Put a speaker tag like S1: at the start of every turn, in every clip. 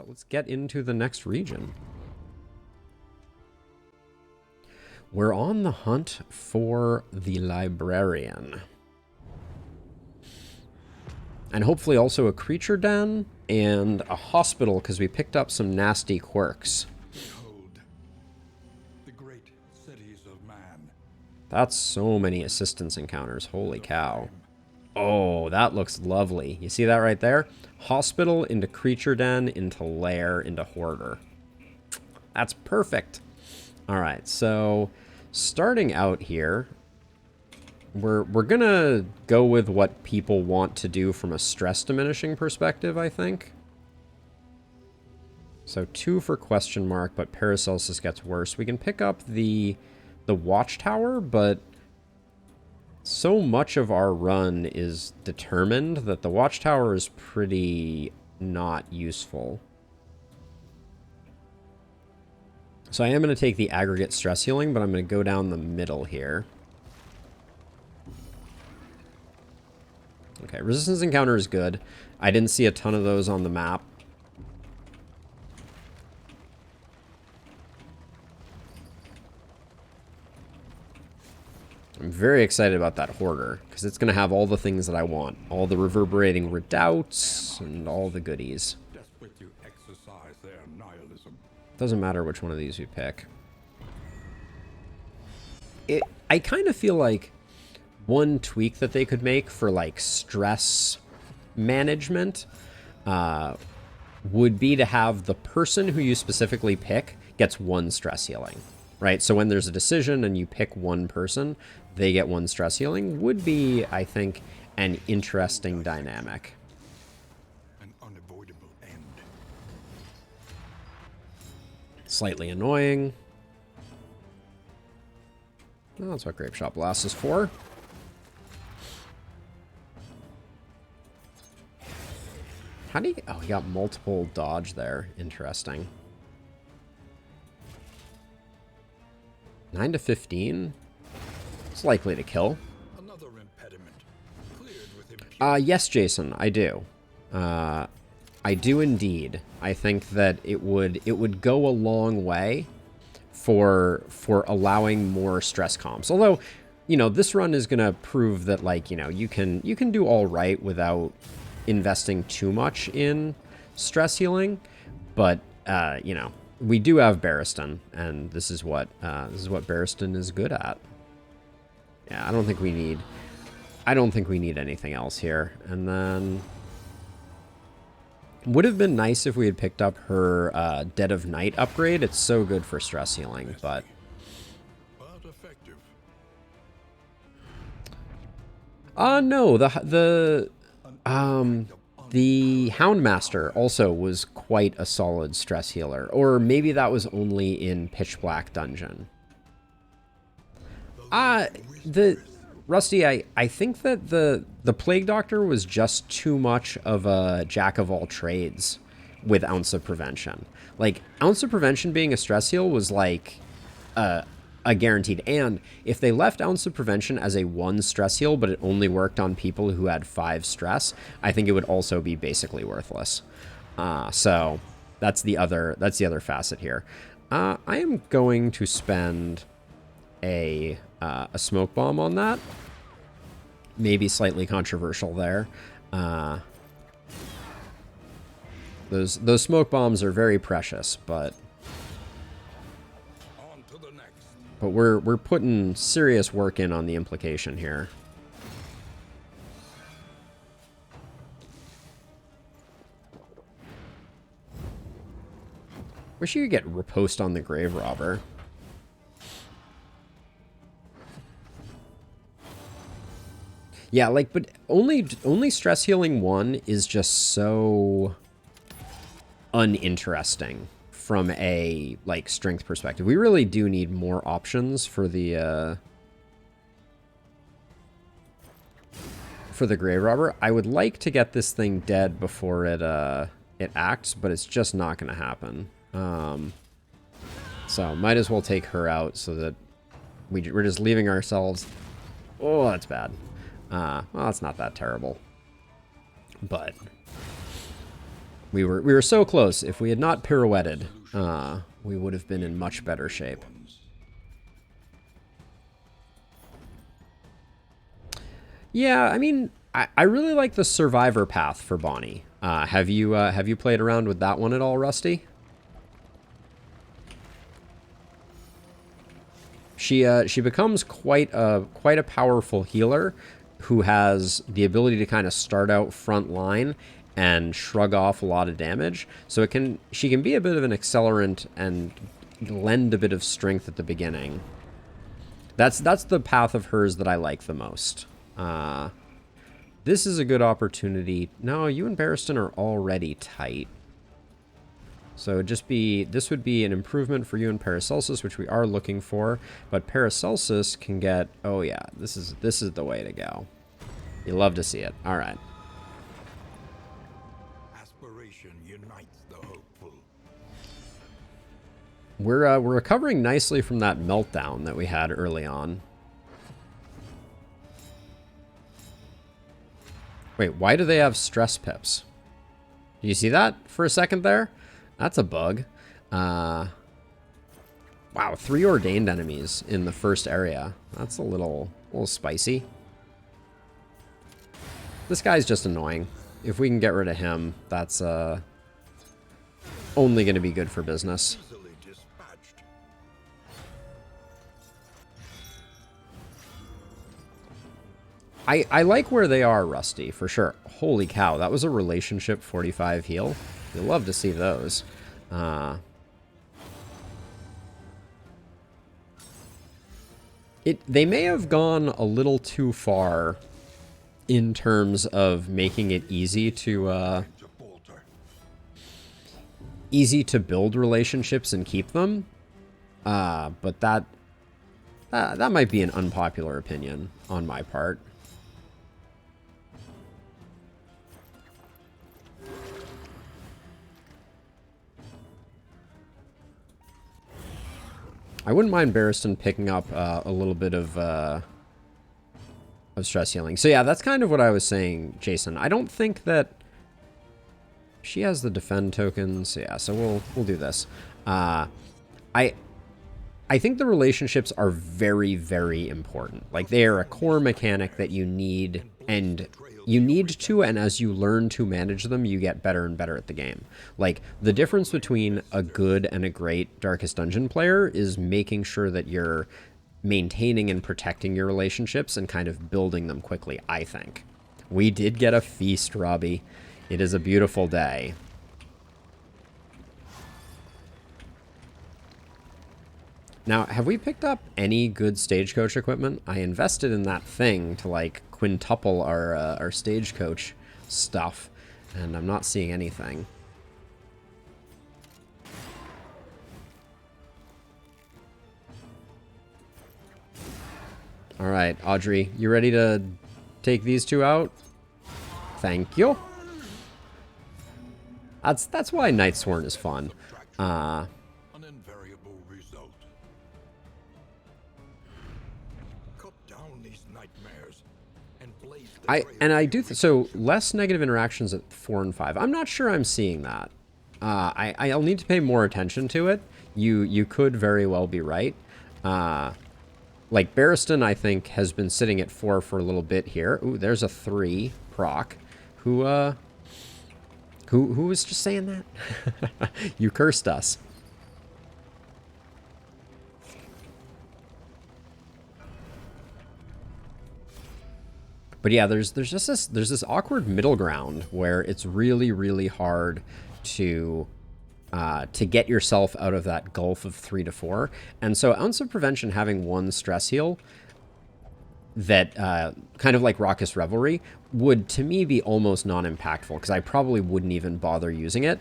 S1: Let's get into the next region. We're on the hunt for the librarian. And hopefully also a creature den and a hospital, because we picked up some nasty quirks.
S2: Behold, the great cities of man.
S1: That's so many assistance encounters. Holy cow. Oh, that looks lovely. You see that right there? Hospital into creature den into lair into hoarder. That's perfect. All right, so starting out here, we're gonna go with what people want to do from a stress diminishing perspective, I think. So 2 for question mark, but Paracelsus gets worse. We can pick up the watchtower, but so much of our run is determined that the watchtower is pretty not useful. So I am going to take the aggregate stress healing, but I'm going to go down the middle here. Okay, resistance encounter is good. I didn't see a ton of those on the map. I'm very excited about that hoarder, because it's going to have all the things that I want. All the reverberating redoubts and all the goodies.
S2: Desperate to exercise their nihilism.
S1: Doesn't matter which one of these we pick. I kind of feel like one tweak that they could make for like stress management would be to have the person who you specifically pick gets 1 stress healing, right? So when there's a decision and you pick one person, they get 1 stress healing would be, I think, an interesting dynamic.
S2: An unavoidable end.
S1: Slightly annoying. Well, that's what Grape Shot Blast is for. How do you... Oh, he got multiple dodge there. Interesting. 9 to 15. It's likely to kill.
S2: Another impediment. Cleared with impunity.
S1: Yes, Jason, I do. I do indeed. I think that it would go a long way for allowing more stress comps. Although, you know, this run is gonna prove that, like, you know, you can do all right without investing too much in stress healing. But you know, we do have Barristan, and this is what Barristan is good at. Yeah, I don't think we need anything else here. And then would have been nice if we had picked up her Dead of Night upgrade. It's so good for stress healing, but
S2: effective.
S1: no, the Houndmaster also was quite a solid stress healer, or maybe that was only in Pitch Black Dungeon. Rusty, I think that the Plague Doctor was just too much of a jack of all trades with Ounce of Prevention. Like, Ounce of Prevention being a stress heal was like a guaranteed. And if they left Ounce of Prevention as a 1 stress heal, but it only worked on people who had 5 stress, I think it would also be basically worthless. So that's the other facet here. I am going to spend a smoke bomb on that. Maybe slightly controversial there. Those smoke bombs are very precious, but
S2: On to the next.
S1: we're putting serious work in on the implication here. Wish you could get riposte on the Grave Robber. Yeah, like, but only stress healing 1 is just so uninteresting from a, like, strength perspective. We really do need more options for the Grave Robber. I would like to get this thing dead before it acts, but it's just not going to happen. So might as well take her out so that we're just leaving ourselves. Oh, that's bad. Well, it's not that terrible. But We were so close. If we had not pirouetted, we would have been in much better shape. Yeah, I mean, I really like the survivor path for Bonnie. Have you played around with that one at all, Rusty? She becomes quite a powerful healer who has the ability to kind of start out front line and shrug off a lot of damage. So she can be a bit of an accelerant and lend a bit of strength at the beginning. That's the path of hers that I like the most. This is a good opportunity. No, you and Barristan are already tight. So this would be an improvement for you and Paracelsus, which we are looking for. But Paracelsus can get, oh yeah, this is the way to go. You love to see it. All right.
S2: Aspiration unites the hopeful.
S1: We're recovering nicely from that meltdown that we had early on. Wait, why do they have stress pips? Do you see that for a second there? That's a bug. Wow, 3 ordained enemies in the first area. That's a little spicy. This guy's just annoying. If we can get rid of him, that's only going to be good for business.
S2: Easily dispatched.
S1: I like where they are, Rusty, for sure. Holy cow, that was a relationship 45 heal. You'll love to see those. They may have gone a little too far in terms of making it easy to build relationships and keep them. But that might be an unpopular opinion on my part. I wouldn't mind Barristan picking up a little bit of stress healing. So yeah, that's kind of what I was saying, Jason. I don't think that she has the defend tokens. Yeah, so we'll do this. I think the relationships are very, very important. Like, they are a core mechanic that you need, and as you learn to manage them, you get better and better at the game. Like, the difference between a good and a great Darkest Dungeon player is making sure that you're maintaining and protecting your relationships and kind of building them quickly, I think. We did get a feast, Robbie. It is a beautiful day. Now, have we picked up any good stagecoach equipment? I invested in that thing to, like, quintuple our stagecoach stuff, and I'm not seeing anything. All right, Audrey, you ready to take these two out? Thank you. That's why Night Sworn is fun.
S2: An invariable result. Cut down these nightmares and blaze the
S1: I do so less negative interactions at 4 and 5. I'm not sure I'm seeing that. I'll need to pay more attention to it. You could very well be right. Like Barristan, I think, has been sitting at 4 for a little bit here. Ooh, there's a 3 proc. Who was just saying that? You cursed us. But yeah, there's this awkward middle ground where it's really, really hard to get yourself out of that gulf of 3 to 4. And so Ounce of Prevention having 1 stress heal that kind of like Raucous Revelry would, to me, be almost non-impactful, because I probably wouldn't even bother using it.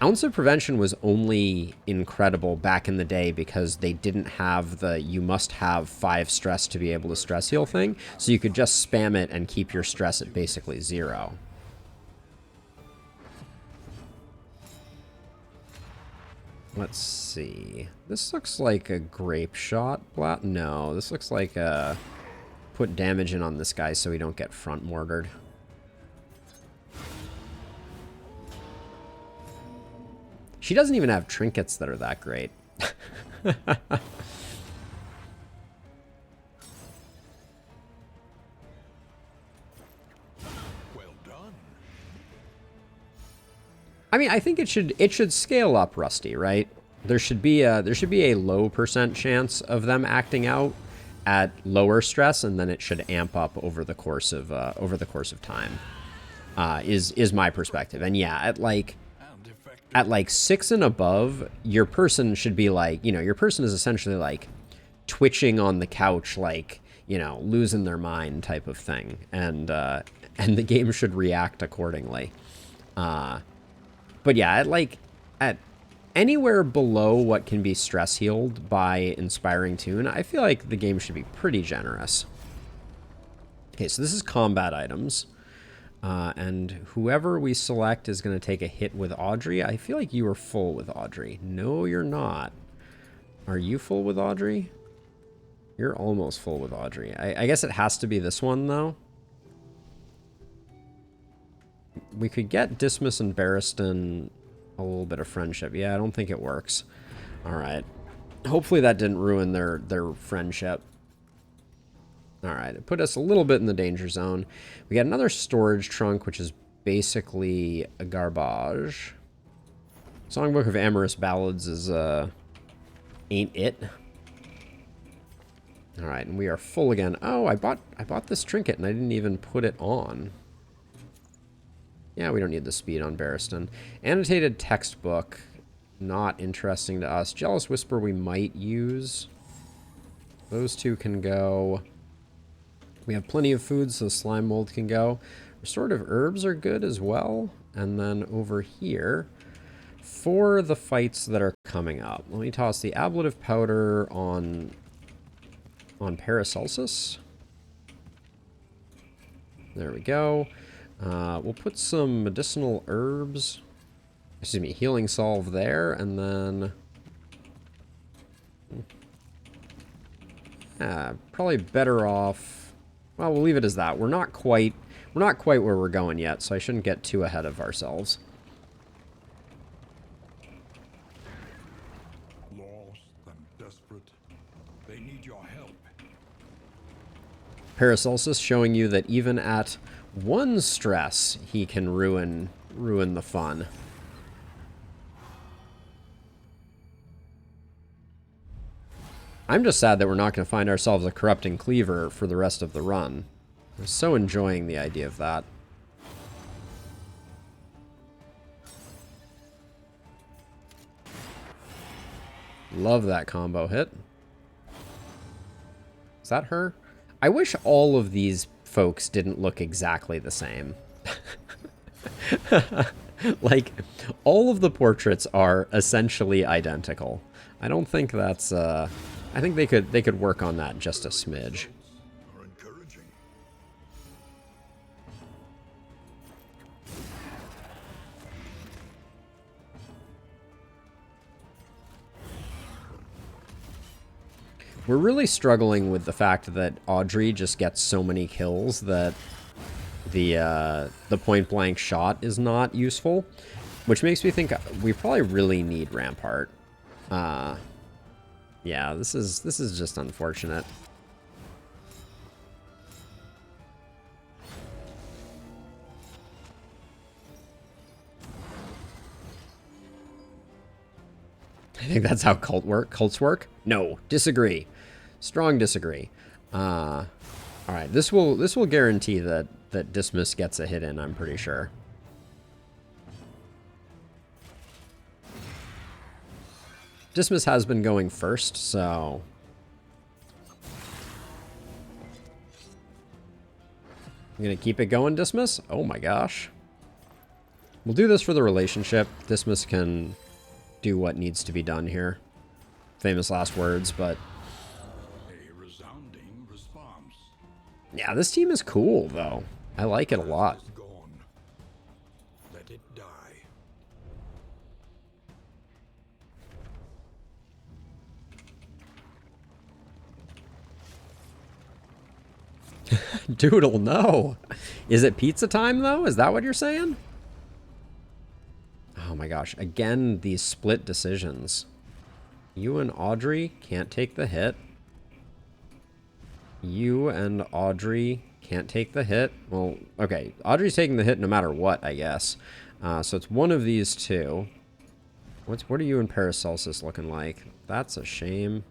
S1: Ounce of Prevention was only incredible back in the day because they didn't have the you must have 5 stress to be able to stress heal thing, so you could just spam it and keep your stress at basically 0. Let's see. This looks like a grape shot. No, this looks like a put damage in on this guy so we don't get front mortared. She doesn't even have trinkets that are that great.
S2: Well done.
S1: I mean, I think it should scale up, Rusty, right? There should be a low percent chance of them acting out at lower stress, and then it should amp up over the course of time. Is my perspective. And yeah,
S2: And effective.
S1: at like 6 and above, your person should be like, your person is essentially like twitching on the couch, like, losing their mind type of thing. And the game should react accordingly. But yeah, at anywhere below what can be stress healed by Inspiring Tune, I feel like the game should be pretty generous. Okay, so this is combat items. And whoever we select is going to take a hit with Audrey. I feel like you are full with Audrey. No, you're not. Are you full with Audrey? You're almost full with Audrey. I guess it has to be this one, though. We could get Dismas and Barristan a little bit of friendship. Yeah, I don't think it works. All right. Hopefully that didn't ruin their friendship. All right, it put us a little bit in the danger zone. We got another storage trunk, which is basically a garbage. Songbook of Amorous Ballads is, ain't it. All right, and we are full again. Oh, I bought this trinket, and I didn't even put it on. Yeah, we don't need the speed on Barristan. Annotated textbook, not interesting to us. Jealous Whisper we might use. Those two can go. We have plenty of food, so slime mold can go. Restorative herbs are good as well. And then over here, for the fights that are coming up, let me toss the ablative powder on Paracelsus. There we go. We'll put some medicinal herbs, excuse me, healing salve there, and then probably better off. Well, we'll leave it as that. We're not quite where we're going yet, so I shouldn't get too ahead of ourselves.
S2: Lost and desperate. They need your help.
S1: Paracelsus showing you that even at 1 stress, he can ruin the fun. I'm just sad that we're not going to find ourselves a corrupting cleaver for the rest of the run. I'm so enjoying the idea of that. Love that combo hit. Is that her? I wish all of these folks didn't look exactly the same. Like, all of the portraits are essentially identical. I don't think that's, I think they could work on that just a smidge.
S2: Are encouraging.
S1: We're really struggling with the fact that Audrey just gets so many kills that the point-blank shot is not useful, which makes me think we probably really need Rampart. Yeah, this is just unfortunate. I think that's how cults work. No, disagree. Strong disagree. All right, this will guarantee that Dismas gets a hit in, I'm pretty sure. Dismas has been going first, so I'm gonna keep it going, Dismas. Oh my gosh. We'll do this for the relationship. Dismas can do what needs to be done here. Famous last words, but
S2: A resounding response.
S1: yeah, this team is cool though. I like it a lot.
S2: Is gone. Let it die.
S1: Doodle, no. Is it pizza time though? Is that what you're saying? Oh my gosh. Again, these split decisions. You and Audrey can't take the hit. You and Audrey can't take the hit. Well, okay. Audrey's taking the hit no matter what, I guess. So it's one of these two. What are you and Paracelsus looking like? That's a shame.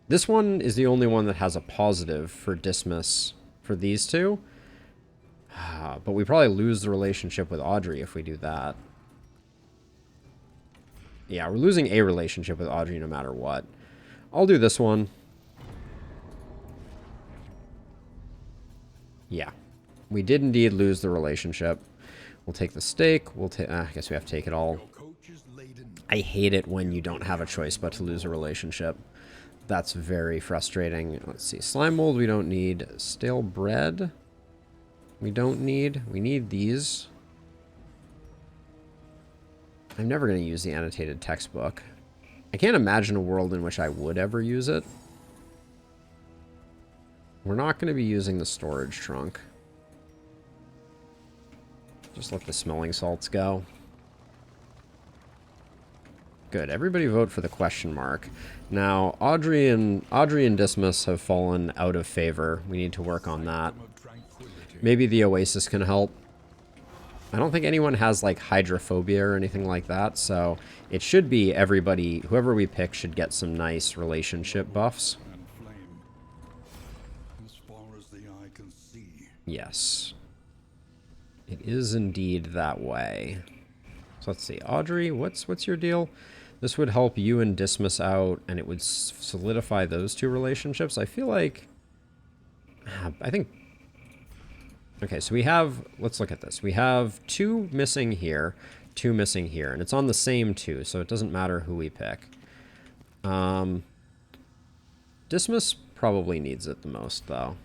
S1: This one is the only one that has a positive for Dismas for these two. But we probably lose the relationship with Audrey if we do that. Yeah, we're losing a relationship with Audrey no matter what. I'll do this one. Yeah. We did indeed lose the relationship. We'll take the stake. We'll take... I guess we have to take it all. I hate it when you don't have a choice but to lose a relationship. That's very frustrating. Let's see. Slime mold we don't need. Stale bread we don't need. We need these. I'm never going to use the annotated textbook. I can't imagine a world in which I would ever use it. We're not going to be using the storage trunk. Just let the smelling salts go. Good. Everybody vote for the question mark. Now, Audrey and Dismas have fallen out of favor. We need to work on that. Maybe the Oasis can help. I don't think anyone has, like, hydrophobia or anything like that, so it should be everybody, whoever we pick should get some nice relationship buffs. Yes. It is indeed that way. So let's see. Audrey, what's your deal? This would help you and Dismas out, and it would solidify those two relationships. I feel like... I think... Okay, so we have... Let's look at this. We have 2 missing here, 2 missing here, and it's on the same 2, so it doesn't matter who we pick. Dismas probably needs it the most, though.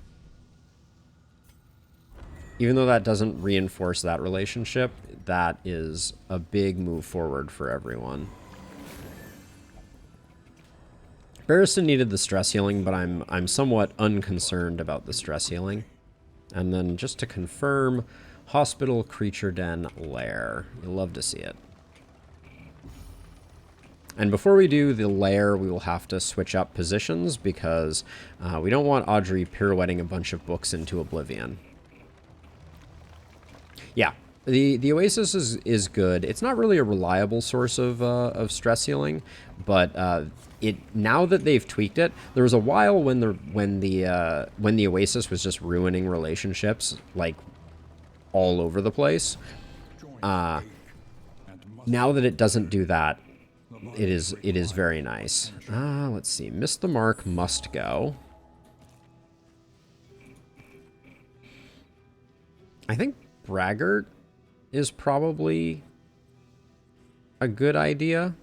S1: Even though that doesn't reinforce that relationship, that is a big move forward for everyone. Barristan needed the stress healing, but I'm somewhat unconcerned about the stress healing. And then just to confirm, Hospital, Creature Den, Lair. You'll love to see it. And before we do the lair, we will have to switch up positions because we don't want Audrey pirouetting a bunch of books into oblivion. Yeah, the Oasis is good. It's not really a reliable source of stress healing, but now that they've tweaked it, there was a while when the Oasis was just ruining relationships like all over the place. Now that it doesn't do that, it is very nice. Let's see. Miss the mark must go. I think Braggart is probably a good idea.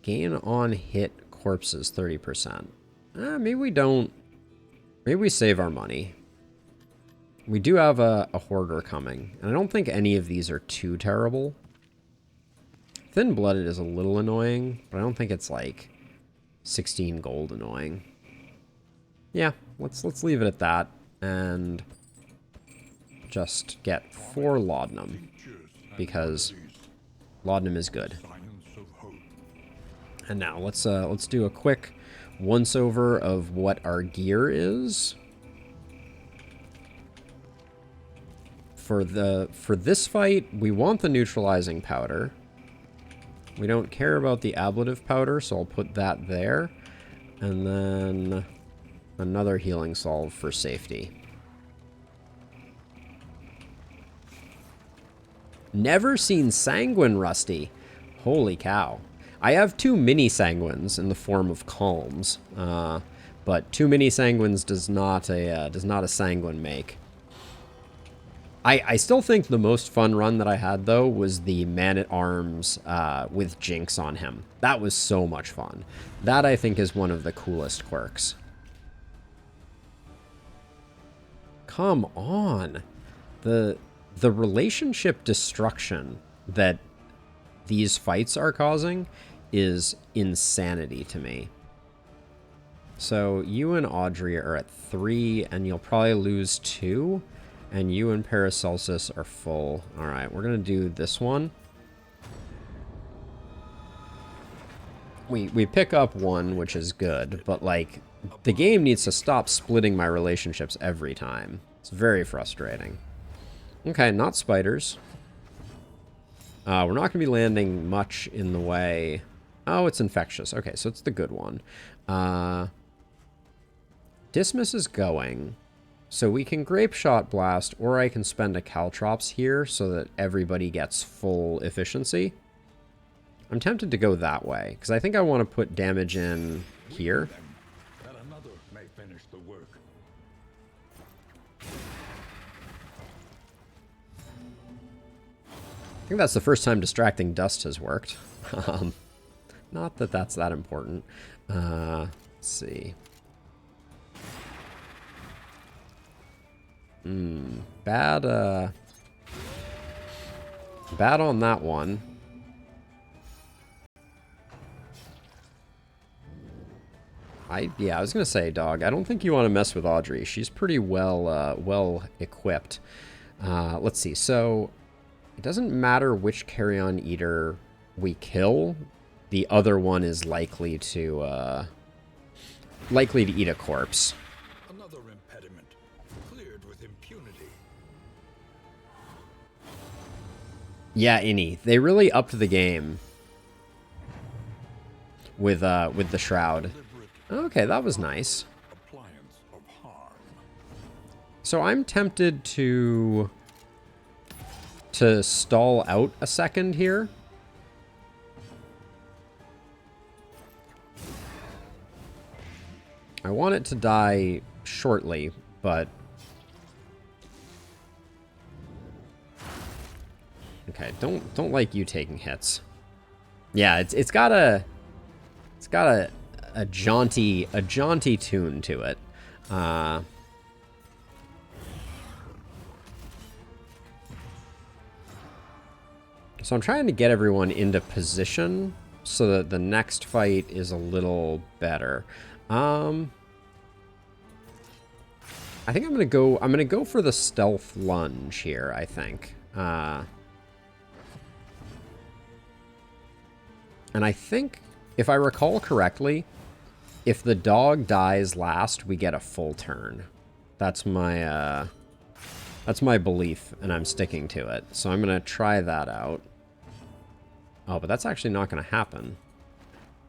S1: Gain on hit corpses 30%. Maybe we don't. Maybe we save our money. We do have a hoarder coming, and I don't think any of these are too terrible. Thin-blooded is a little annoying, but I don't think it's like 16 gold annoying. Yeah, let's leave it at that. And just get 4 laudanum, because laudanum is good. And now let's do a quick once over of what our gear is. For this fight, we want the neutralizing powder. We don't care about the ablative powder, so I'll put that there. And then another healing salve for safety. Never seen Sanguine, Rusty. Holy cow. I have 2 mini Sanguines in the form of calms, but 2 mini Sanguines does not a Sanguine make. I still think the most fun run that I had, though, was the Man-at-Arms with Jinx on him. That was so much fun. That, I think, is one of the coolest quirks. Come on. The relationship destruction that these fights are causing is insanity to me. So you and Audrey are at 3, and you'll probably lose 2. And you and Paracelsus are full. Alright, we're going to do this one. We pick up one, which is good, but, like, the game needs to stop splitting my relationships every time. It's very frustrating. Okay, not spiders. We're not going to be landing much in the way... Oh, it's infectious. Okay, so it's the good one. Dismiss is going. So we can Grape Shot Blast, or I can spend a Caltrops here so that everybody gets full efficiency. I'm tempted to go that way, because I think I want to put damage in here.
S2: That another may finish the work.
S1: I think that's the first time Distracting Dust has worked. Not that that's that important. Let's see. Bad on that one. Yeah, I was gonna say, dog, I don't think you want to mess with Audrey. She's pretty well equipped. Let's see. So it doesn't matter which carrion eater we kill. The other one is likely to eat a corpse.
S2: Another impediment cleared with impunity.
S1: Yeah, Innie. They really upped the game with the shroud. Okay, that was nice.
S2: Appliance of harm.
S1: So I'm tempted to stall out a second here. I want it to die shortly, but... Okay, don't like you taking hits. Yeah, it's got a jaunty tune to it. So I'm trying to get everyone into position so that the next fight is a little better. I think I'm gonna go for the stealth lunge here, I think. And I think, if I recall correctly, if the dog dies last, we get a full turn. That's my belief, and I'm sticking to it. So I'm gonna try that out. Oh, but that's actually not gonna happen,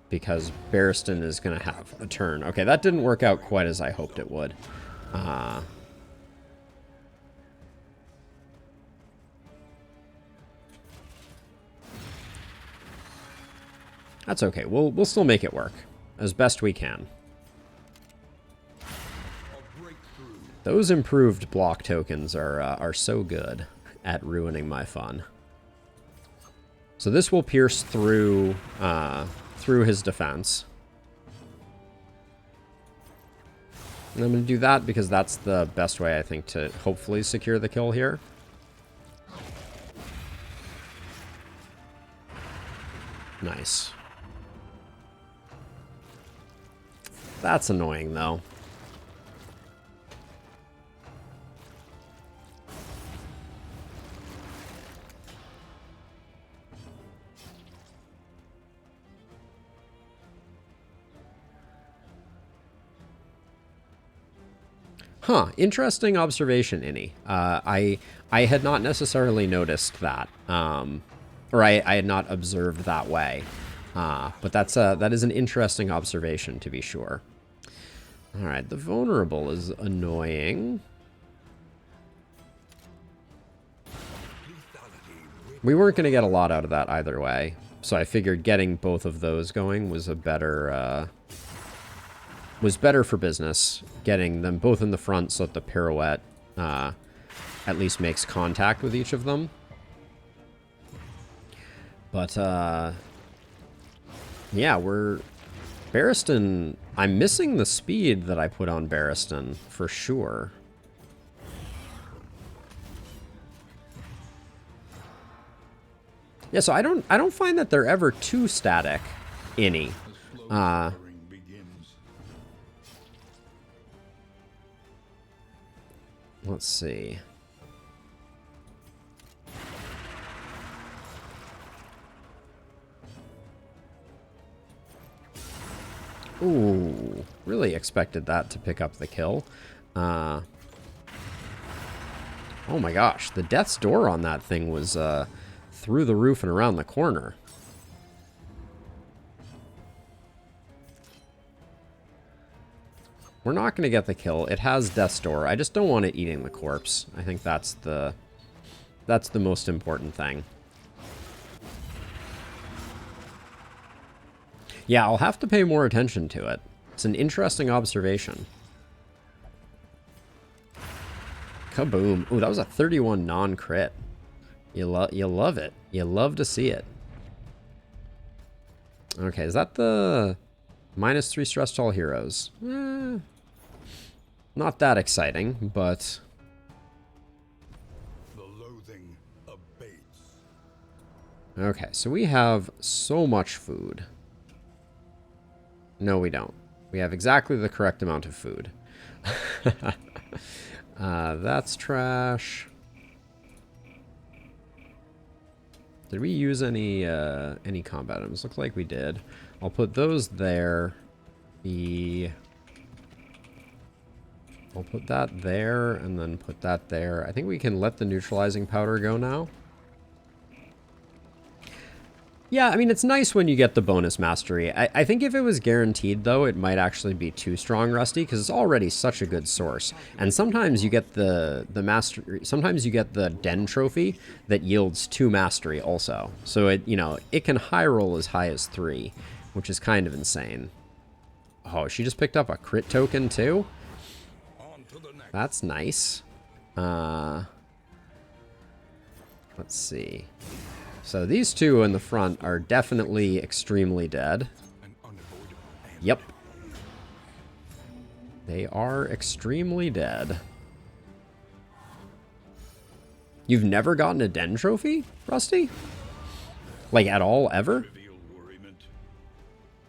S1: because Barristan is gonna have a turn. Okay, that didn't work out quite as I hoped it would. That's okay. We'll still make it work as best we can. Those improved block tokens are so good at ruining my fun. So this will pierce through his defense. And I'm going to do that because that's the best way, I think, to hopefully secure the kill here. Nice. That's annoying, though. Huh, interesting observation, Innie. I had not necessarily noticed that, or I had not observed that way. But that is an interesting observation, to be sure. All right, the vulnerable is annoying. We weren't going to get a lot out of that either way, so I figured getting both of those going was a better for business. Getting them both in the front so that the pirouette at least makes contact with each of them. But yeah, Barristan, I'm missing the speed that I put on Barristan, for sure. Yeah, so I don't find that they're ever too static, Innie. Let's see. Ooh, really expected that to pick up the kill. Oh my gosh, the death's door on that thing was through the roof and around the corner. We're not going to get the kill. It has death's door. I just don't want it eating the corpse. I think that's the most important thing. Yeah, I'll have to pay more attention to it. It's an interesting observation. Kaboom. Ooh, that was a 31 non-crit. You love it. You love to see it. Okay, is that the -3 stress to all heroes? Not that exciting, but...
S2: The loathing abates.
S1: Okay, so we have so much food. No, we don't. We have exactly the correct amount of food. That's trash. Did we use any combat items? Looks like we did. I'll put those there. I'll put that there and then put that there. I think we can let the neutralizing powder go now. Yeah, I mean, it's nice when you get the bonus mastery. I think if it was guaranteed, though, it might actually be too strong, Rusty, because it's already such a good source. And sometimes you get the mastery. Sometimes you get the Den trophy that yields 2 mastery also. So it, you know, it can high roll as high as 3, which is kind of insane. Oh, she just picked up a crit token too. That's nice. Let's see. So these two in the front are definitely extremely dead. Yep. They are extremely dead. You've never gotten a Den trophy, Rusty? Like at all, ever?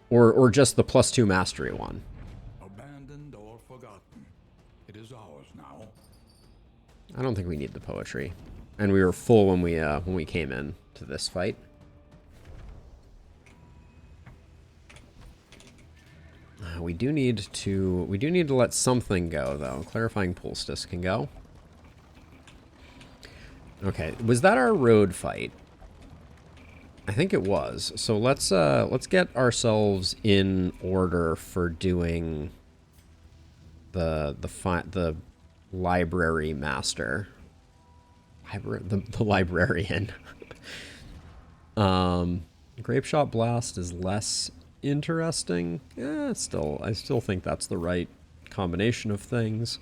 S1: Or just the +2 mastery one?
S2: Abandoned or forgotten. It is ours now.
S1: I don't think we need the poetry. And we were full when we came in to this fight. We do need to let something go though. Clarifying poultice can go. Okay, was that our road fight? I think it was. So let's get ourselves in order for doing the library master. The librarian. Grape Shot Blast is less interesting. I still think that's the right combination of things.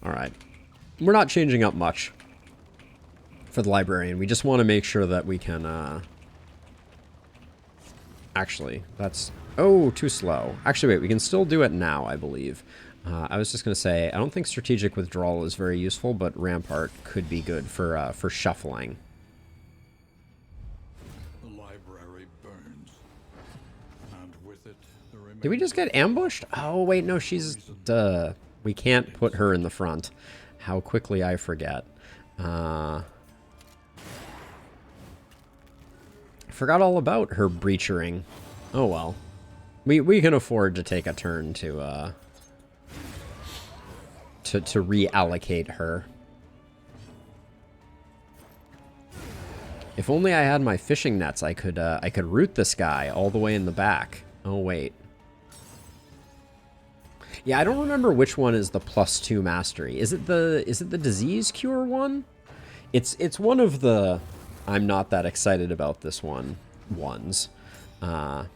S1: Alright. We're not changing up much for the librarian. We just want to make sure that we can, actually, that's... Oh, too slow. Actually, wait, we can still do it now, I believe. I was just going to say, I don't think strategic withdrawal is very useful, but Rampart could be good for shuffling.
S2: The library burns, and with it, the remains.
S1: Did we just get ambushed? Oh, wait, no, she's... Duh. We can't put her in the front. How quickly I forget. I forgot all about her breachering. Oh, well. We can afford to take a turn to reallocate her. If only I had my fishing nets, I could root this guy all the way in the back. Oh wait. Yeah, I don't remember which one is the +2 mastery. Is it the disease cure one? It's one of the I'm not that excited about this ones. No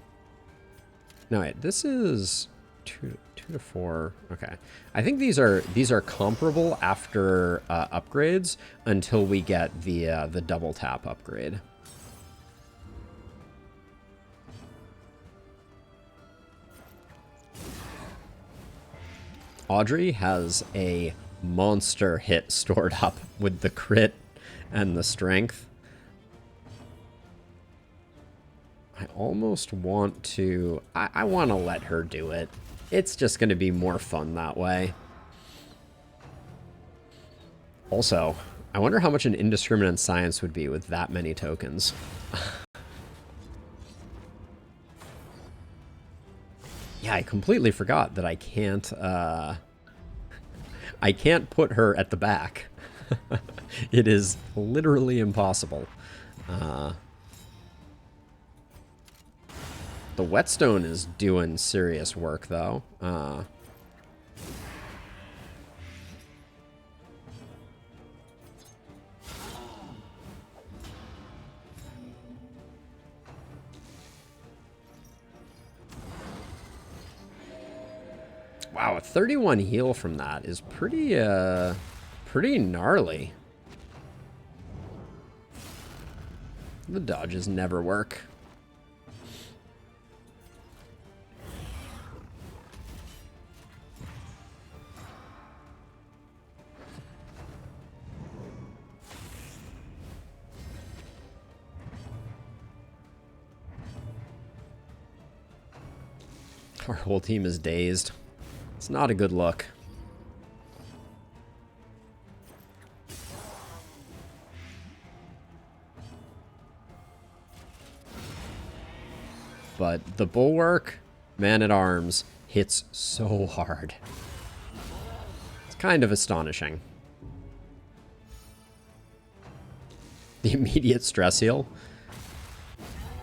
S1: wait, this is 2 to 4. Okay, I think these are comparable after upgrades until we get the double tap upgrade. Audrey has a monster hit stored up with the crit and the strength. I almost want to... I want to let her do it. It's just going to be more fun that way. Also, I wonder how much an indiscriminate science would be with that many tokens. Yeah, I completely forgot that I can't put her at the back. It is literally impossible. The whetstone is doing serious work, though. Wow, a 31 heal from that is pretty gnarly. The dodges never work. Our whole team is dazed. It's not a good look. But the bulwark, man-at-arms, hits so hard. It's kind of astonishing. The immediate stress heal.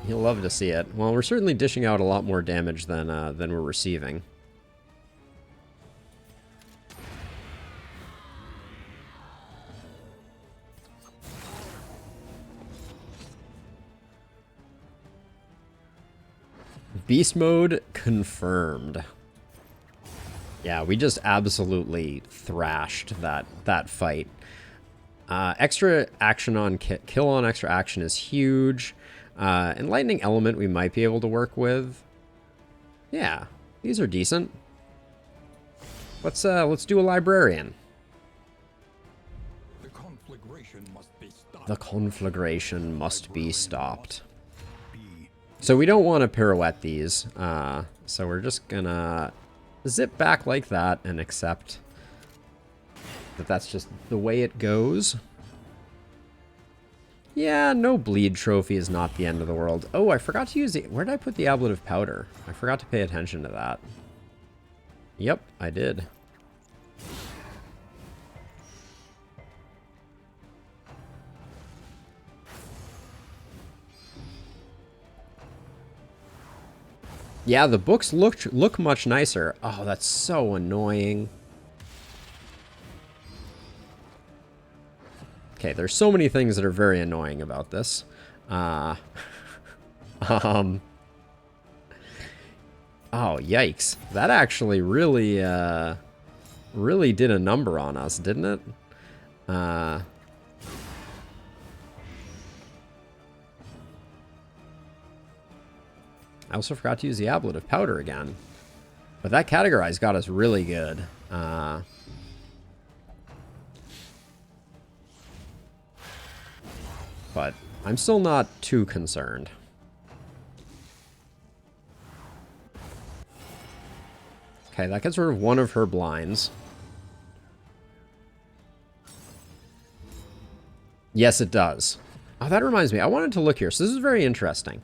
S1: You'll love to see it. Well, we're certainly dishing out a lot more damage than we're receiving. Beast mode confirmed. Yeah, we just absolutely thrashed that fight. Extra action on kill on extra action is huge. Enlightening element we might be able to work with. Yeah, these are decent. Let's do a librarian.
S2: The conflagration must be stopped.
S1: The conflagration must be stopped. So we don't want to pirouette these. So we're just gonna zip back like that and accept that that's just the way it goes. Yeah, no bleed trophy is not the end of the world. Oh, I forgot to use the... Where did I put the ablative powder? I forgot to pay attention to that. Yep, I did. Yeah, the books look much nicer. Oh, that's so annoying. Okay, there's so many things that are very annoying about this. Oh, yikes. That actually really, really did a number on us, didn't it? I also forgot to use the ablative powder again. But that categorize got us really good. But I'm still not too concerned. Okay, that gets rid of one of her blinds. Yes, it does. Oh, that reminds me. I wanted to look here. So this is very interesting.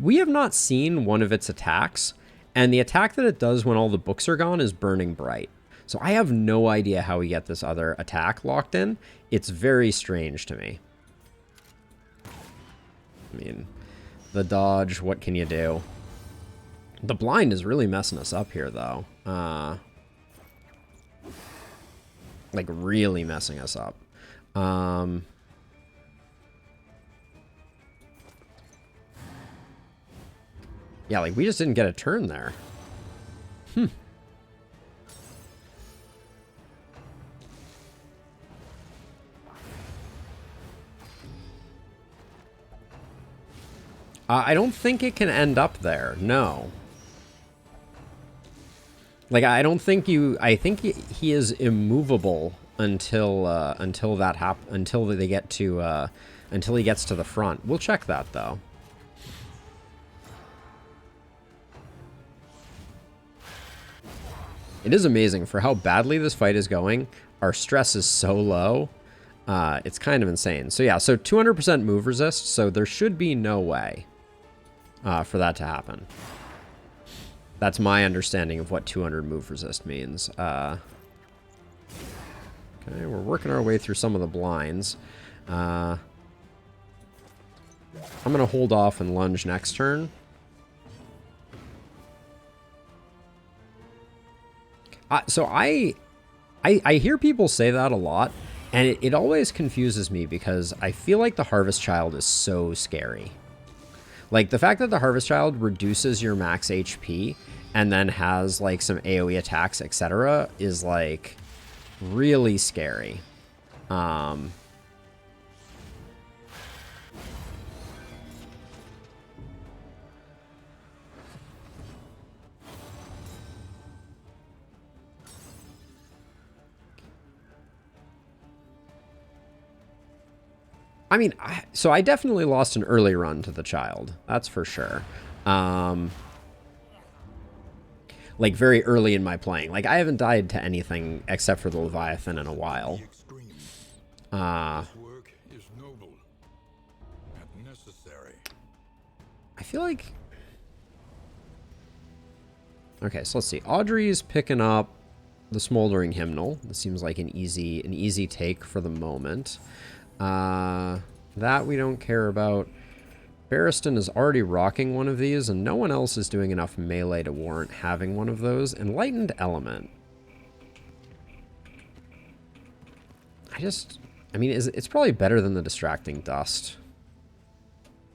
S1: We have not seen one of its attacks, and the attack that it does when all the books are gone is Burning Bright. So I have no idea how we get this other attack locked in. It's very strange to me. I mean, the dodge, what can you do? The blind is really messing us up here, though. Like, really messing us up. Yeah, like, we just didn't get a turn there. I don't think it can end up there. No. Like, I don't think you... I think he is immovable until until they get to until he gets to the front. We'll check that though. It is amazing for how badly this fight is going. Our stress is so low. It's kind of insane. So yeah, so 200% move resist. So there should be no way for that to happen. That's my understanding of what 200 move resist means. Okay, we're working our way through some of the blinds. I'm going to hold off and lunge next turn. So I hear people say that a lot, and it always confuses me because I feel like the Harvest Child is so scary. Like, the fact that the Harvest Child reduces your max HP and then has, like, some AoE attacks, etc. is, like, really scary. I mean, so I definitely lost an early run to the child. That's for sure. Like, very early in my playing. Like, I haven't died to anything except for the Leviathan in a while.
S2: Work is noble and necessary.
S1: I feel like... Okay, so let's see. Audrey's picking up the Smoldering Hymnal. This seems like an easy take for the moment. That we don't care about. Barristan is already rocking one of these, and no one else is doing enough melee to warrant having one of those. Enlightened Element. I mean, it's probably better than the Distracting Dust.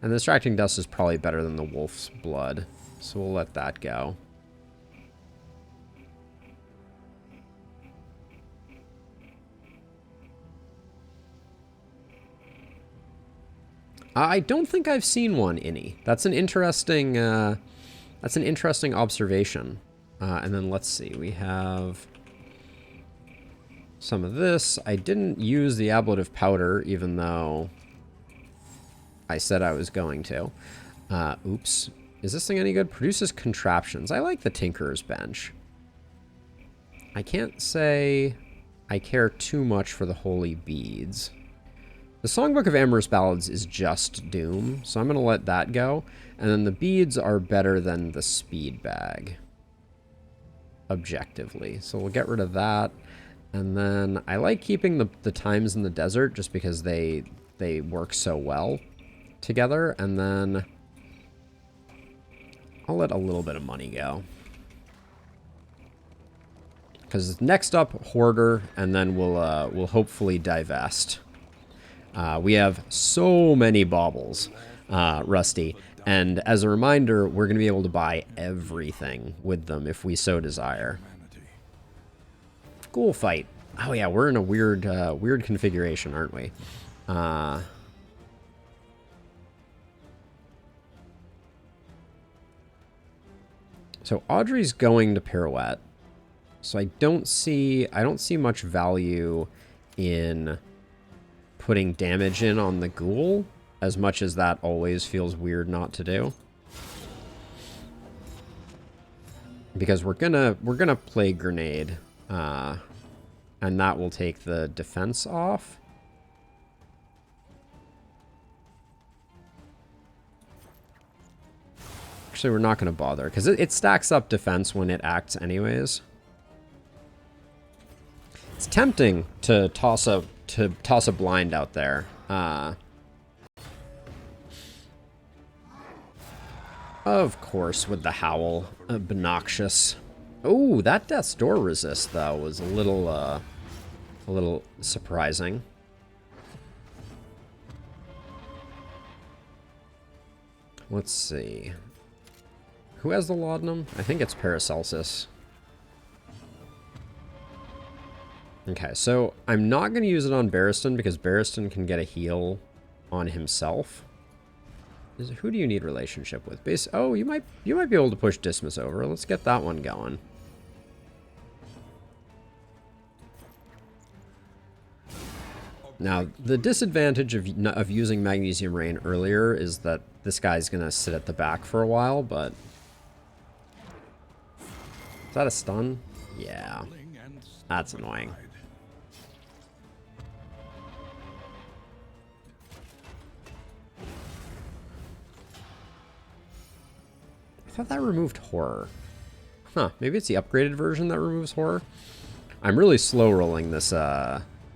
S1: And the Distracting Dust is probably better than the Wolf's Blood. So we'll let that go. I don't think I've seen one, Innie. That's an interesting observation. And then let's see, we have some of this. I didn't use the Ablative Powder, even though I said I was going to. Oops. Is this thing any good? Produces contraptions. I like the Tinkerer's Bench. I can't say I care too much for the Holy Beads. The Songbook of Amorous Ballads is just Doom, so I'm going to let that go. And then the beads are better than the Speed Bag, objectively. So we'll get rid of that. And then I like keeping the Times in the Desert just because they work so well together. And then I'll let a little bit of money go. Because next up, Hoarder, and then we'll hopefully divest. We have so many baubles, Rusty, and as a reminder, we're going to be able to buy everything with them if we so desire. Ghoul fight. Oh yeah, we're in a weird configuration, aren't we? So Audrey's going to Pirouette, so I don't see much value in putting damage in on the ghoul, as much as that always feels weird not to do. Because we're gonna play Grenade, and that will take the defense off. Actually, we're not gonna bother, because it stacks up defense when it acts anyways. It's tempting to toss a blind out there. Of course, with the Howl. Obnoxious. Oh, that Death's Door resist, though, was a little surprising. Let's see. Who has the Laudanum? I think it's Paracelsus. Okay, so I'm not going to use it on Barristan because Barristan can get a heal on himself. Who do you need relationship with? Oh, you might be able to push Dismas over. Let's get that one going. Now, the disadvantage of using Magnesium Rain earlier is that this guy's going to sit at the back for a while, but... Is that a stun? Yeah. That's annoying. I thought that removed Horror. Huh, maybe it's the upgraded version that removes horror. I'm really slow rolling this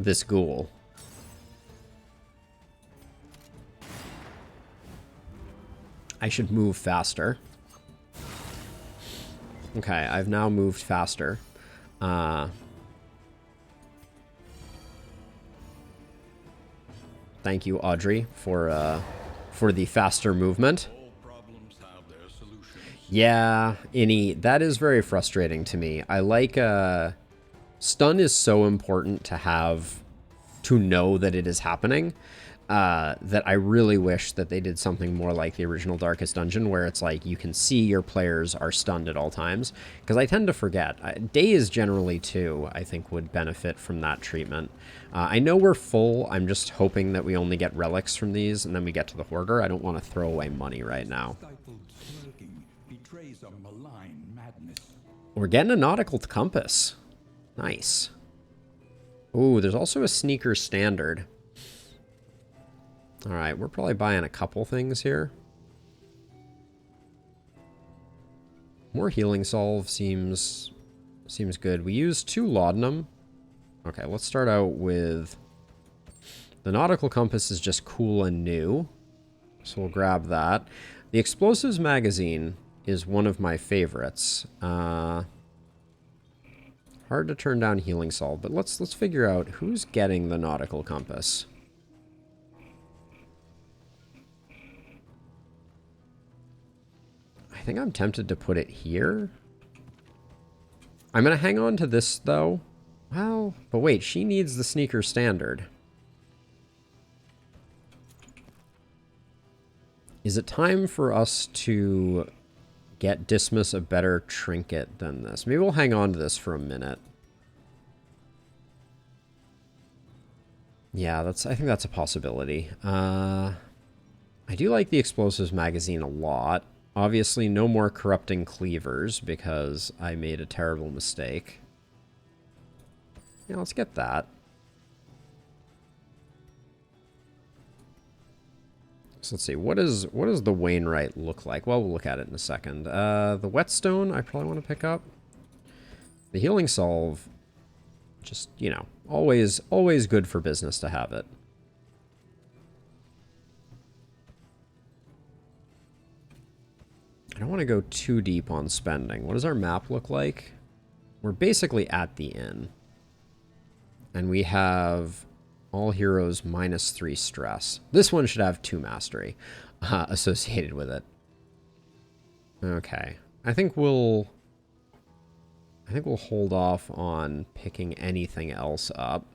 S1: this ghoul. I should move faster. Okay, I've now moved faster. Thank you, Audrey, for the faster movement.
S2: All problems have their solutions.
S1: Yeah, Innie, that is very frustrating to me. I like, stun is so important to have, to know that it is happening, that I really wish that they did something more like the original Darkest Dungeon, where it's like you can see your players are stunned at all times, because I tend to forget. Days generally, too, I think would benefit from that treatment. I know we're full. I'm just hoping that we only get relics from these, and then we get to the Hoarder. I don't want to throw away money right now.
S2: Stifled smirking betrays a malign madness.
S1: We're getting a nautical compass. Nice. Ooh, there's also a sneaker standard. All right, we're probably buying a couple things here. More healing salve seems good. We used 2 laudanum. Okay, let's start out with the nautical compass is just cool and new, so we'll grab that. The explosives magazine is one of my favorites. Hard to turn down healing salve, but let's figure out who's getting the nautical compass. I think I'm tempted to put it here. I'm going to hang on to this, though. Well, but wait, she needs the sneaker standard. Is it time for us to get Dismas a better trinket than this? Maybe we'll hang on to this for a minute. Yeah, I think that's a possibility. I do like the explosives magazine a lot. Obviously, no more corrupting cleavers because I made a terrible mistake. Yeah, let's get that. So let's see, what does the Wainwright look like? Well, we'll look at it in a second. The whetstone I probably want to pick up. The healing salve, just, you know, always good for business to have it. I don't want to go too deep on spending. What does our map look like? We're basically at the inn. And we have all heroes -3 stress. This one should have 2 mastery associated with it. Okay. I think we'll hold off on picking anything else up.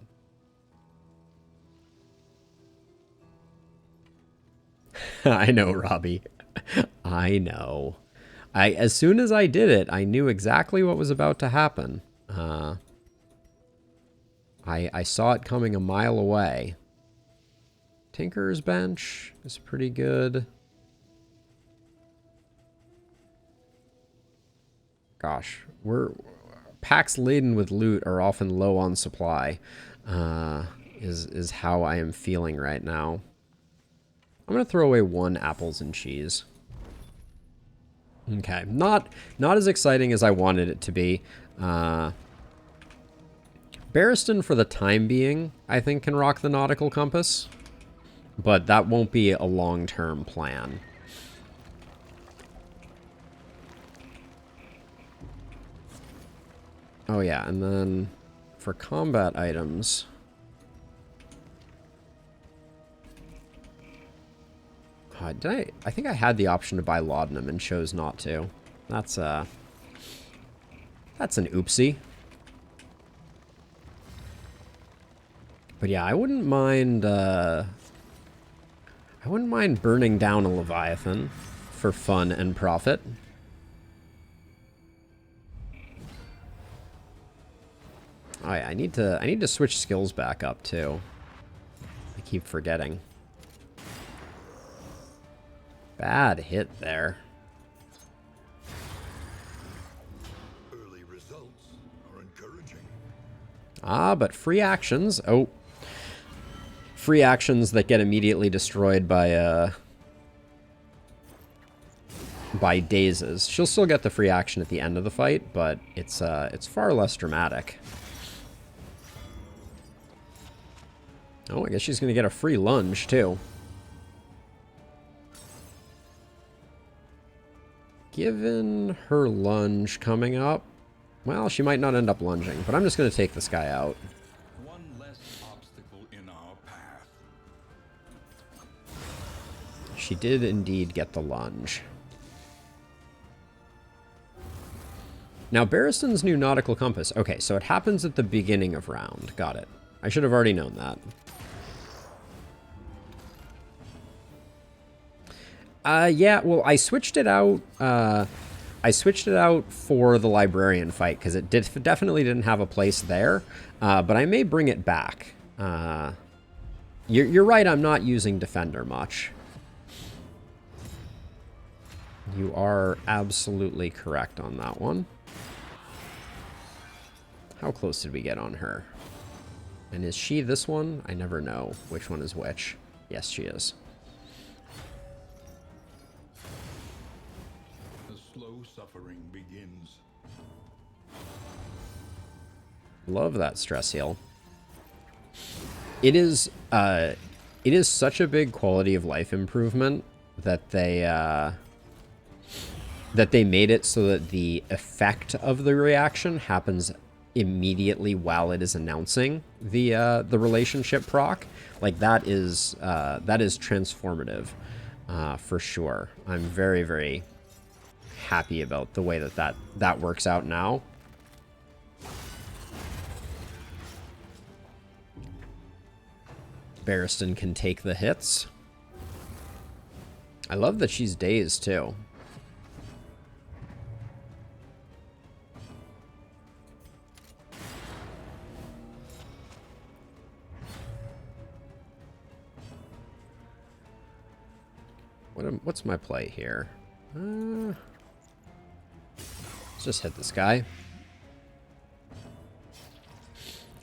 S1: I know, Robbie. I know. As soon as I did it, I knew exactly what was about to happen. I saw it coming a mile away. Tinker's Bench is pretty good. Gosh, packs laden with loot are often low on supply. Is how I am feeling right now. I'm gonna throw away 1 apples and cheese. Okay, not as exciting as I wanted it to be. Barristan, for the time being, I think can rock the nautical compass, but that won't be a long-term plan. Oh yeah, and then for combat items, I think I had the option to buy laudanum and chose not to. That's an oopsie. But yeah, I wouldn't mind burning down a Leviathan for fun and profit. Oh yeah, I need to switch skills back up too. I keep forgetting. Bad hit there.
S2: Early results are encouraging.
S1: Ah, but free actions. Oh. Free actions that get immediately destroyed by by dazes. She'll still get the free action at the end of the fight, but it's far less dramatic. Oh, I guess she's going to get a free lunge, too. Given her lunge coming up, well, she might not end up lunging, but I'm just going to take this guy out.
S2: One less obstacle in our path.
S1: She did indeed get the lunge. Now, Barristan's new nautical compass. Okay, so it happens at the beginning of round. Got it. I should have already known that. Yeah, well, I switched it out. I switched it out for the librarian fight because it definitely didn't have a place there. But I may bring it back. You're right, I'm not using Defender much. You are absolutely correct on that one. How close did we get on her? And is she this one? I never know which one is which. Yes, she is.
S2: The slow suffering begins.
S1: Love that stress heal. It is such a big quality of life improvement that they made it so that the effect of the reaction happens immediately while it is announcing the relationship proc. Like that is transformative for sure. I'm very, very happy about the way that works out now. Barristan can take the hits. I love that she's dazed too. What's my play here? Let's just hit this guy.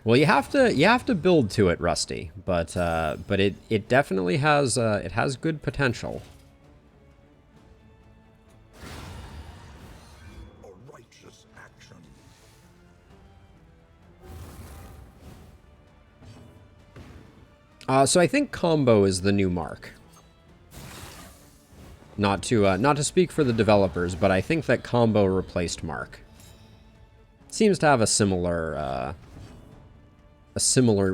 S1: Well, you have to build to it, Rusty, but it definitely has good potential.
S2: A righteous action.
S1: So I think combo is the new mark. Not to speak for the developers, but I think that combo replaced Mark. Seems to have a similar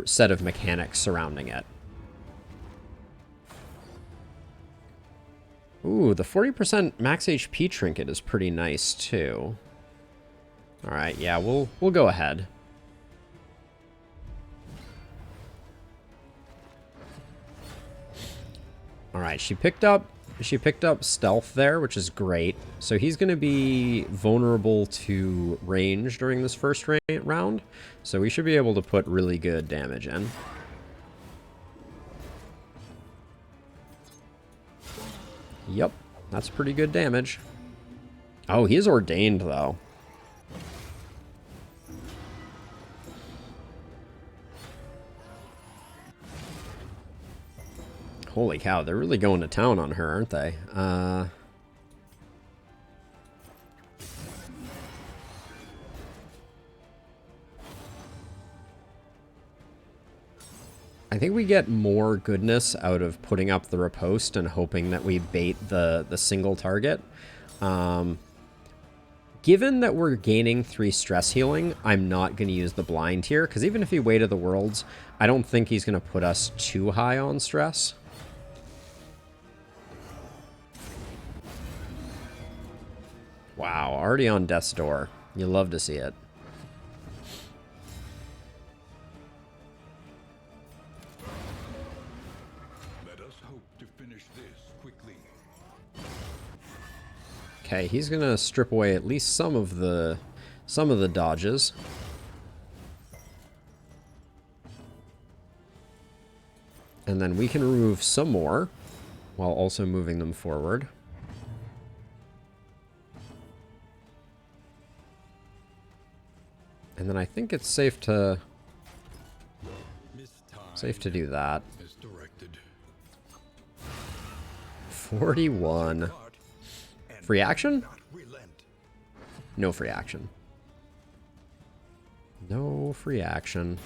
S1: set of mechanics surrounding it. Ooh, the 40% max HP trinket is pretty nice too. All right, yeah, we'll go ahead. All right, she picked up stealth there, which is great. So he's going to be vulnerable to range during this first round. So we should be able to put really good damage in. Yep, that's pretty good damage. Oh, he's ordained though. Holy cow, they're really going to town on her, aren't they? I think we get more goodness out of putting up the riposte and hoping that we bait the single target. Given that we're gaining 3 stress healing, I'm not going to use the blind here, because even if he waited the worlds, I don't think he's going to put us too high on stress. Wow, already on death's door. You love to see it.
S2: Let us hope to finish this quickly.
S1: Okay, he's gonna strip away at least some of the dodges. And then we can remove some more while also moving them forward. And then I think it's safe to do that.
S2: Misdirected.
S1: 41. Free action?
S2: Not relent.
S1: No free action. No free action.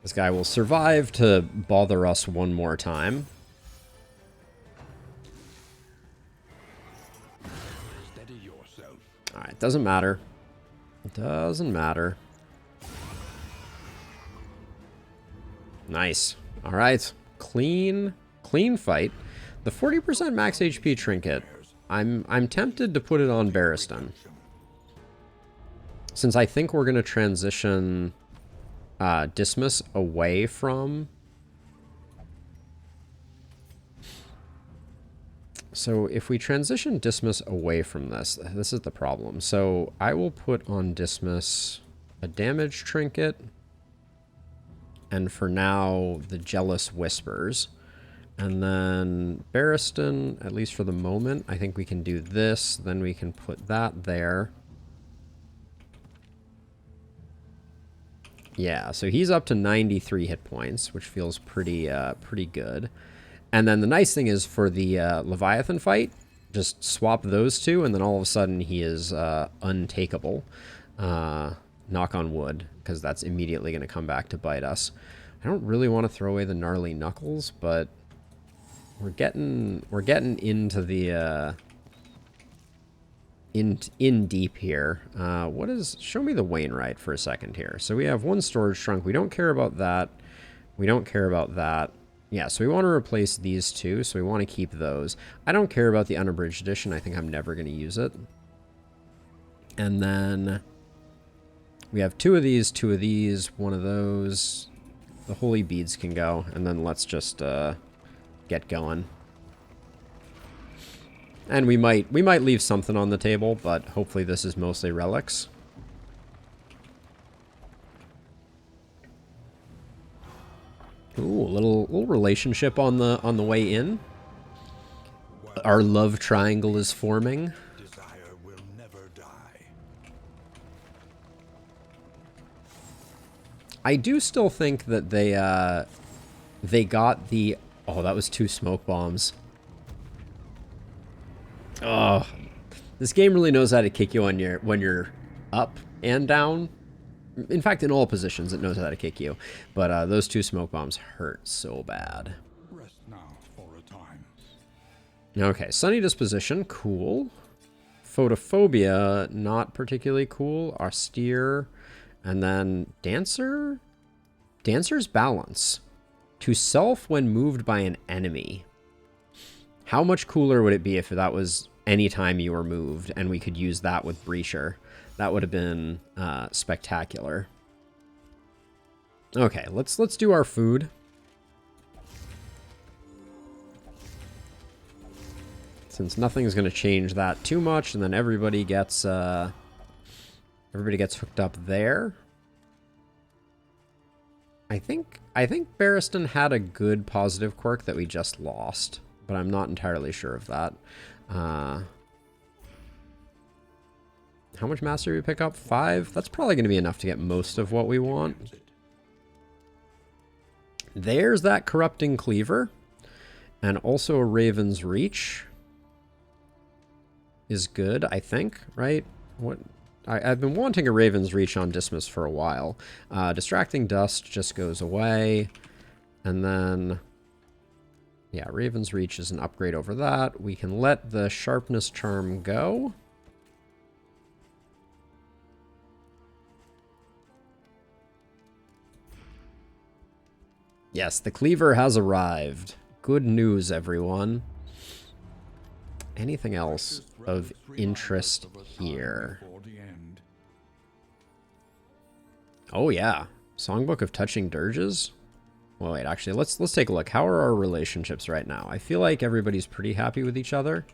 S1: This guy will survive to bother us one more time.
S2: Steady yourself.
S1: Alright, doesn't matter. Doesn't matter. Nice. Alright. Clean fight. The 40% max HP trinket. I'm tempted to put it on Barristan. Since I think we're going to transition Dismas away from... So if we transition Dismas away from this, this is the problem. So I will put on Dismas a damage trinket. And for now, the Jealous Whispers. And then Barristan, at least for the moment, I think we can do this. Then we can put that there. Yeah, so he's up to 93 hit points, which feels pretty good. And then the nice thing is for the Leviathan fight, just swap those two, and then all of a sudden he is untakeable. Knock on wood, because that's immediately going to come back to bite us. I don't really want to throw away the gnarly knuckles, but we're getting into the in deep here. What is? Show me the Wainwright for a second here. So we have one storage trunk. We don't care about that. We don't care about that. Yeah, so we want to replace these two, so we want to keep those. I don't care about the unabridged edition. I think I'm never going to use it. And then we have two of these, one of those. The holy beads can go, and then let's just get going. And we might leave something on the table, but hopefully this is mostly relics. Ooh, a little relationship on the way in. Our love triangle is forming.
S2: Desire will never die.
S1: I do still think that they got the... Oh, that was 2 smoke bombs. Oh, this game really knows how to kick you when you're up and down. In fact, in all positions, it knows how to kick you. But those 2 smoke bombs hurt so bad.
S2: Rest now for a time.
S1: Okay, Sunny Disposition, cool. Photophobia, not particularly cool. Austere. And then Dancer? Dancer's Balance. To self when moved by an enemy. How much cooler would it be if that was any time you were moved and we could use that with Breacher? That would have been spectacular. Okay, let's do our food. Since nothing's going to change that too much, and then everybody gets hooked up there. I think Barristan had a good positive quirk that we just lost, but I'm not entirely sure of that. How much mastery do we pick up? 5? That's probably going to be enough to get most of what we want. There's that Corrupting Cleaver. And also a Raven's Reach is good, I think, right? I've been wanting a Raven's Reach on Dismas for a while. Distracting Dust just goes away. And then... yeah, Raven's Reach is an upgrade over that. We can let the Sharpness Charm go. Yes, the Cleaver has arrived. Good news, everyone. Anything else of interest here? Oh yeah, Songbook of Touching Dirges? Well, wait, actually, let's take a look. How are our relationships right now? I feel like everybody's pretty happy with each other.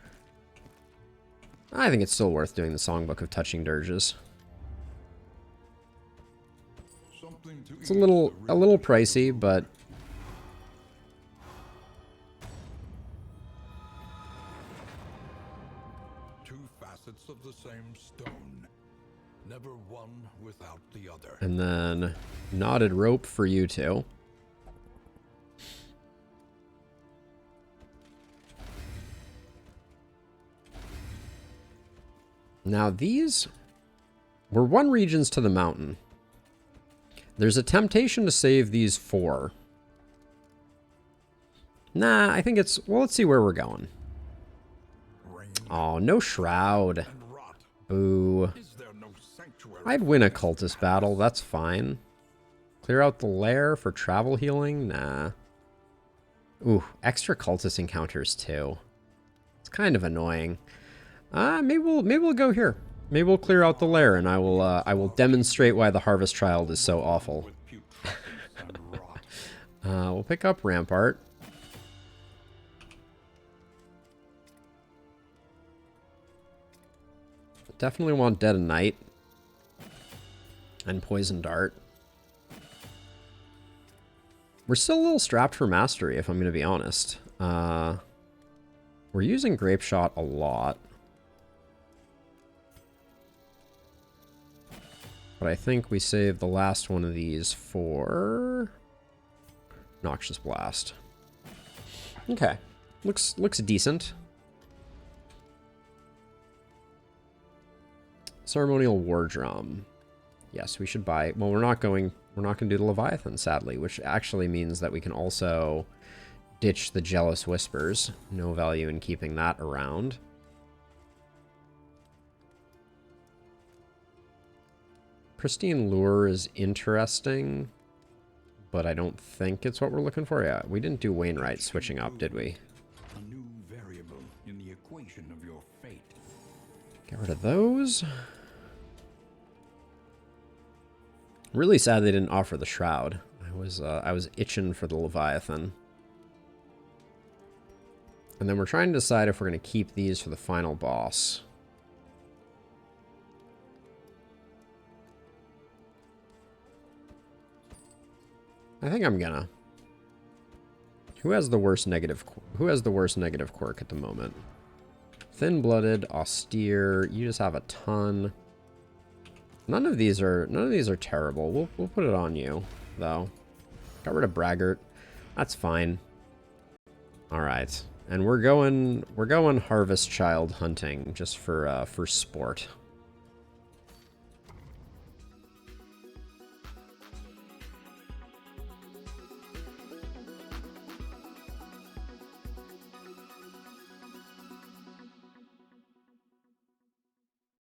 S1: I think it's still worth doing the Songbook of Touching Dirges. It's a little pricey, but
S2: Two facets of the same stone. Never one without the other.
S1: And then knotted rope for you two. Now these were 1 regions to the mountain. There's a temptation to save these 4. Nah, I think it's... Well, let's see where we're going. Oh, no shroud. Boo. I'd win a cultist battle. That's fine. Clear out the lair for travel healing? Nah. Ooh, extra cultist encounters too. It's kind of annoying. Maybe we'll go here. Maybe we'll clear out the lair, and I will demonstrate why the Harvest Child is so awful. We'll pick up Rampart. Definitely want Dead of Night. And Poison Dart. We're still a little strapped for mastery, if I'm going to be honest. We're using Grape Shot a lot. But I think we saved the last one of these for Noxious Blast. Okay. Looks decent. Ceremonial War Drum. Yes, we should buy... Well, we're not going to do the Leviathan, sadly, which actually means that we can also ditch the Jealous Whispers. No value in keeping that around. Pristine Lure is interesting, but I don't think it's what we're looking for. Yeah, we didn't do Wainwright switching up, did we?
S2: A new variable in the equation of your fate.
S1: Get rid of those. Really sad they didn't offer the Shroud. I was itching for the Leviathan. And then we're trying to decide if we're going to keep these for the final boss. I think I'm gonna. Who has the worst negative quirk at the moment? Thin-blooded, austere. You just have a ton. None of these are terrible. We'll put it on you, though. Got rid of Braggart. That's fine. All right. And we're going Harvest Child hunting just for sport.